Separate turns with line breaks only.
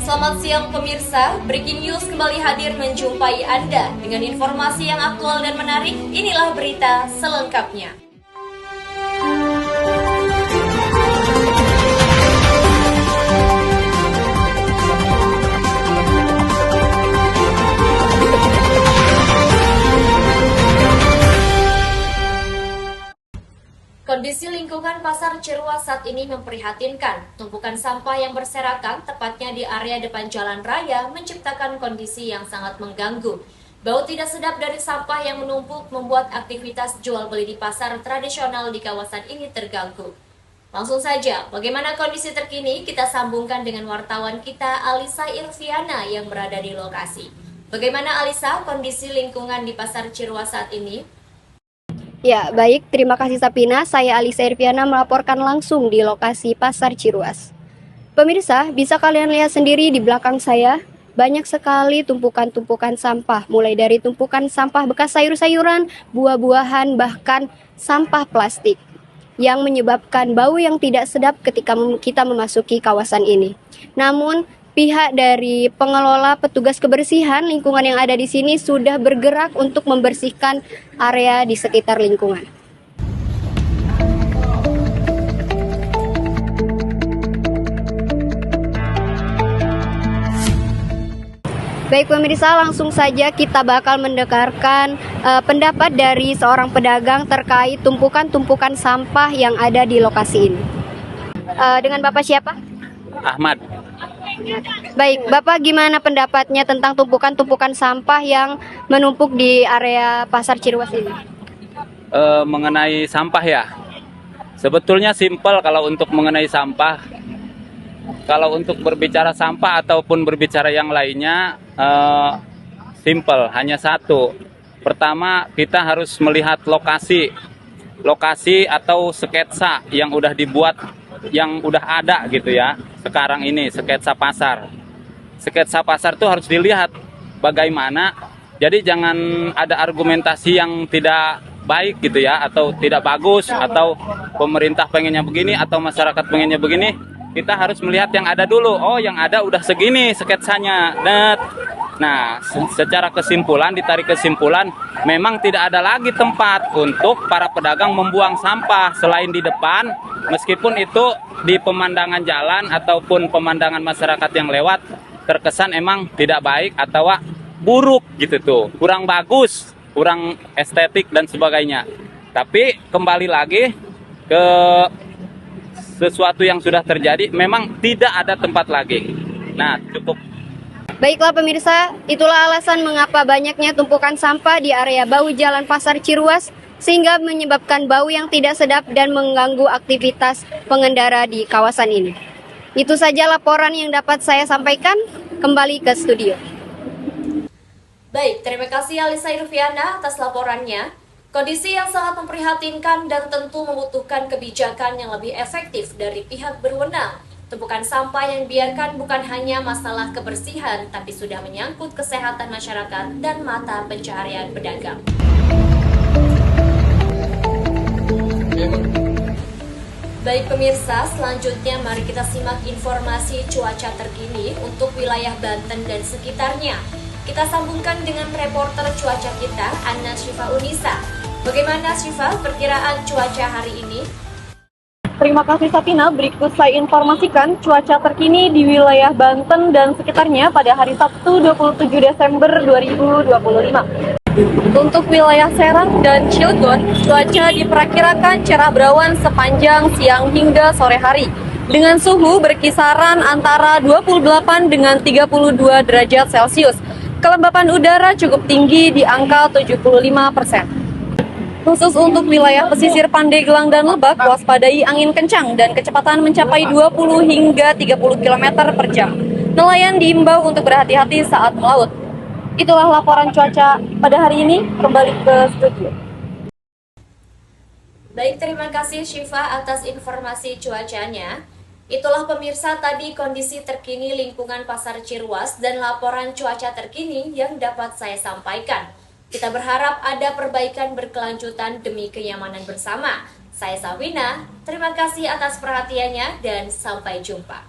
Selamat siang pemirsa, Breaking News kembali hadir menjumpai Anda dengan informasi yang aktual dan menarik. Inilah berita selengkapnya. Kondisi lingkungan Pasar Ciruas saat ini memprihatinkan. Tumpukan sampah yang berserakan tepatnya di area depan jalan raya menciptakan kondisi yang sangat mengganggu. Bau tidak sedap dari sampah yang menumpuk membuat aktivitas jual beli di pasar tradisional di kawasan ini terganggu. Langsung saja, bagaimana kondisi terkini kita sambungkan dengan wartawan kita Alisa Ilviana yang berada di lokasi. Bagaimana Alisa kondisi lingkungan di Pasar Ciruas saat ini?
Ya, baik. Terima kasih Sapina. Saya Alisa Irviana melaporkan langsung di lokasi Pasar Ciruas. Pemirsa, bisa kalian lihat sendiri di belakang saya, banyak sekali tumpukan-tumpukan sampah, mulai dari tumpukan sampah bekas sayur-sayuran, buah-buahan, bahkan sampah plastik, yang menyebabkan bau yang tidak sedap ketika kita memasuki kawasan ini. Namun, pihak dari pengelola petugas kebersihan lingkungan yang ada di sini sudah bergerak untuk membersihkan area di sekitar lingkungan. Baik pemirsa, langsung saja kita bakal mendengarkan pendapat dari seorang pedagang terkait tumpukan-tumpukan sampah yang ada di lokasi ini. Dengan Bapak siapa?
Ahmad.
Baik, Bapak gimana pendapatnya tentang tumpukan-tumpukan sampah yang menumpuk di area Pasar Ciruas ini?
Mengenai sampah ya, sebetulnya simpel kalau untuk mengenai sampah. Kalau untuk berbicara sampah ataupun berbicara yang lainnya, simpel, hanya satu. Pertama, kita harus melihat lokasi atau sketsa yang udah dibuat, yang udah ada gitu ya. Sekarang ini sketsa pasar tuh harus dilihat bagaimana. Jadi jangan ada argumentasi yang tidak baik gitu ya, atau tidak bagus, atau pemerintah pengennya begini atau masyarakat pengennya begini. Kita harus melihat yang ada dulu. Oh, yang ada udah segini sketsanya. Nah, secara kesimpulan, ditarik kesimpulan, memang tidak ada lagi tempat untuk para pedagang membuang sampah selain di depan. Meskipun itu di pemandangan jalan ataupun pemandangan masyarakat yang lewat terkesan emang tidak baik atau buruk gitu tuh, kurang bagus, kurang estetik dan sebagainya. Tapi kembali lagi ke sesuatu yang sudah terjadi, memang tidak ada tempat lagi. Nah, cukup.
Baiklah pemirsa, itulah alasan mengapa banyaknya tumpukan sampah di area bahu jalan Pasar Ciruas sehingga menyebabkan bau yang tidak sedap dan mengganggu aktivitas pengendara di kawasan ini. Itu saja laporan yang dapat saya sampaikan. Kembali ke studio.
Baik, terima kasih Alisa Irviana atas laporannya. Kondisi yang sangat memprihatinkan dan tentu membutuhkan kebijakan yang lebih efektif dari pihak berwenang. Tumpukan sampah yang dibiarkan bukan hanya masalah kebersihan, tapi sudah menyangkut kesehatan masyarakat dan mata pencaharian pedagang. Baik pemirsa, selanjutnya mari kita simak informasi cuaca terkini untuk wilayah Banten dan sekitarnya. Kita sambungkan dengan reporter cuaca kita, Anna Syifa Unisa. Bagaimana Syifa perkiraan cuaca hari ini?
Terima kasih Sapina, berikut saya informasikan cuaca terkini di wilayah Banten dan sekitarnya pada hari Sabtu 27 Desember 2025. Untuk wilayah Serang dan Cilegon, cuaca diperkirakan cerah berawan sepanjang siang hingga sore hari, dengan suhu berkisaran antara 28 dengan 32 derajat Celcius. Kelembapan udara cukup tinggi di angka 75%. Khusus untuk wilayah pesisir Pandeglang dan Lebak, waspadai angin kencang dan kecepatan mencapai 20 hingga 30 km per jam. Nelayan diimbau untuk berhati-hati saat melaut. Itulah laporan cuaca pada hari ini, kembali ke studio.
Baik, terima kasih Syifa atas informasi cuacanya. Itulah pemirsa tadi kondisi terkini lingkungan Pasar Ciruas dan laporan cuaca terkini yang dapat saya sampaikan. Kita berharap ada perbaikan berkelanjutan demi kenyamanan bersama. Saya Safina, terima kasih atas perhatiannya dan sampai jumpa.